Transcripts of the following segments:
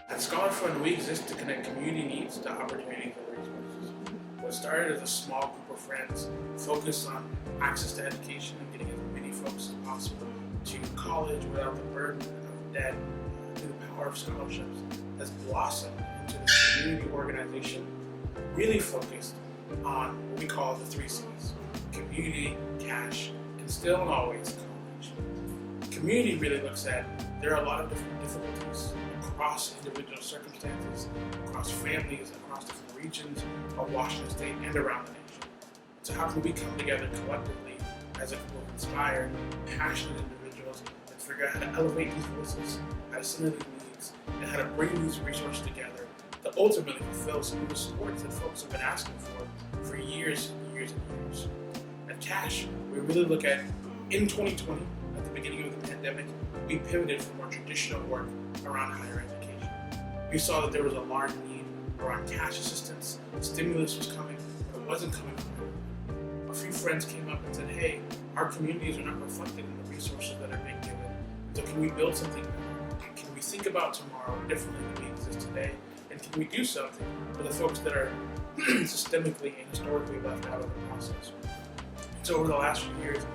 At Scholar Fund, we exist to connect community needs to opportunities and resources. What started as a small group of friends focused on access to education and getting as many folks as possible to college without the burden of debt through the power of scholarships has blossomed into this community organization really focused on what we call the three C's: community, cash, and still and always college. Community really looks at there are a lot of different difficulties across individual circumstances, across families, across different regions of Washington State and around the nation. So how can we come together collectively as a group of inspired, passionate individuals and figure out how to elevate these voices, how to center these needs, and how to bring these resources together to ultimately fulfill some of the supports that folks have been asking for years and years and years. At Cash, we really look at, in 2020, at the beginning of the pandemic, we pivoted from our traditional work around higher education. We saw that there was a large need around cash assistance. Stimulus was coming, but it wasn't coming from everyone. A few friends came up and said, hey, our communities are not reflected in the resources that are being given. So can we build something new? Can we think about tomorrow differently than we exist today? And can we do something for the folks that are systemically and historically left out of the process? So over the last few years,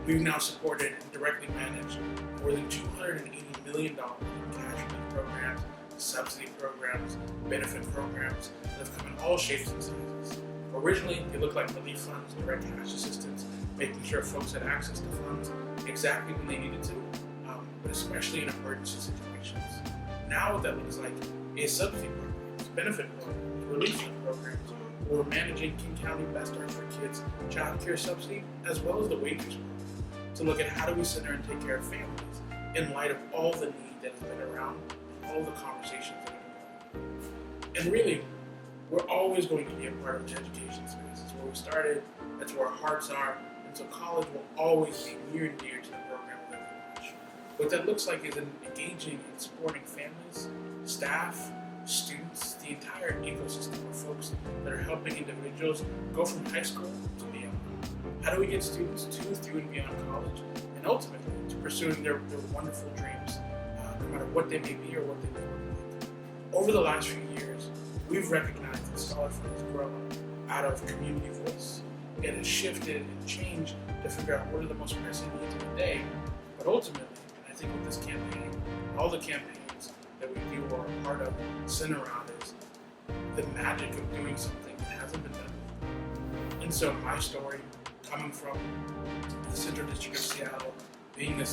we've now supported and directly managed more than $280 million in cash relief programs, subsidy programs, benefit programs that have come in all shapes and sizes. Originally, they looked like relief funds, direct cash assistance, making sure folks had access to funds exactly when they needed to, but especially in emergency situations. Now what that looks like is subsidy programs, benefit programs, relief fund programs. We're managing King County Best Start for Kids child care subsidy, as well as the wages program, to look at how do we center and take care of families in light of all the need that has been around, all the conversations that have been going on. And really, we're always going to be a part of the education space. It's where we started, that's where our hearts are, and so college will always be near and dear to the program that we launch. What that looks like is engaging and supporting families, staff, students, the entire ecosystem of folks that are helping individuals go from high school to beyond. How do we get students to, through, and beyond college, and ultimately to pursuing their wonderful dreams, no matter what they may be or what they may look like? Over the last few years, we've recognized that Scholar Fund has grown out of community voice. It has shifted and changed to figure out what are the most pressing needs of the day, but ultimately, and I think with this campaign, all the campaigns that we do or are part of center around is the magic of doing something that hasn't been done. And so my story, coming from the Central District of Seattle, being a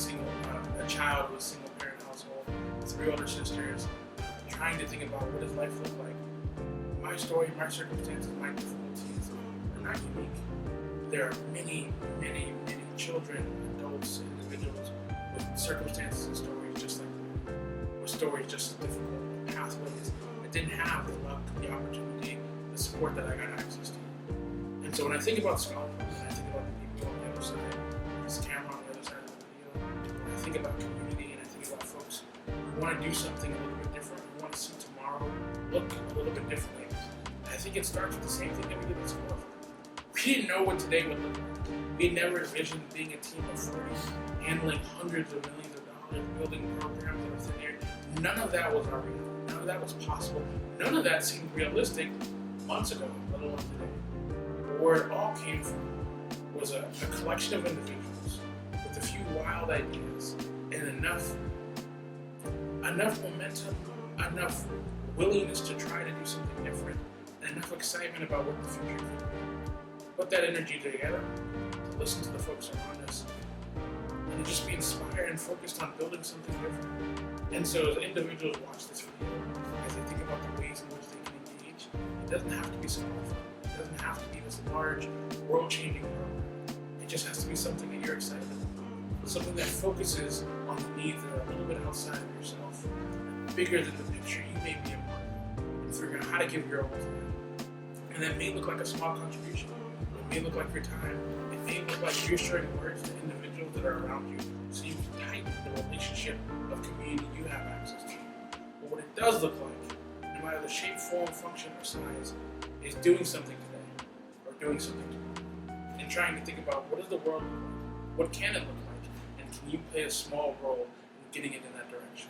child of a single parent household, 3 older sisters, trying to think about what does life look like. My story, my circumstances, my difficulties are not unique. There are many, many, many children, adults, individuals with circumstances and stories just like mine, with stories just as difficult, pathways that didn't have the luck, the opportunity, the support that I got access to. And so when I think about Scholar Fund, when I think about the people on the other side, this camera on the other side of the video, when I think about community and I think about folks who want to do something a little bit different, who want to see tomorrow look a little bit differently, I think it starts with the same thing that we did at Scholar Fund. We didn't know what today would look like. We never envisioned being a team of 40, handling hundreds of millions of dollars, building programs that are thin air. None of that was our reality. None of that was possible. None of that seemed realistic months ago, let alone today. Where it all came from was a collection of individuals with a few wild ideas and enough momentum, enough willingness to try to do something different, and enough excitement about what the future could be. Put that energy together, to listen to the folks around us, and to just be inspired and focused on building something different. And so as individuals watch this video, as they think about the ways in which they can engage, it doesn't have to be Scholar Fund. It doesn't have to be this large, world-changing program. It just has to be something that you're excited about. Something that focuses on the needs that are a little bit outside of yourself, bigger than the picture you may be a part of, and figure out how to give your all to that. And that may look like a small contribution. It may look like your time. It may look like you're sharing words to individuals that are around you so you can tighten the relationship of community you have access to. But what it does look like, no matter the shape, form, function, or size, is doing something today or doing something tomorrow. And trying to think about what does the world look like? What can it look like? And can you play a small role in getting it in that direction?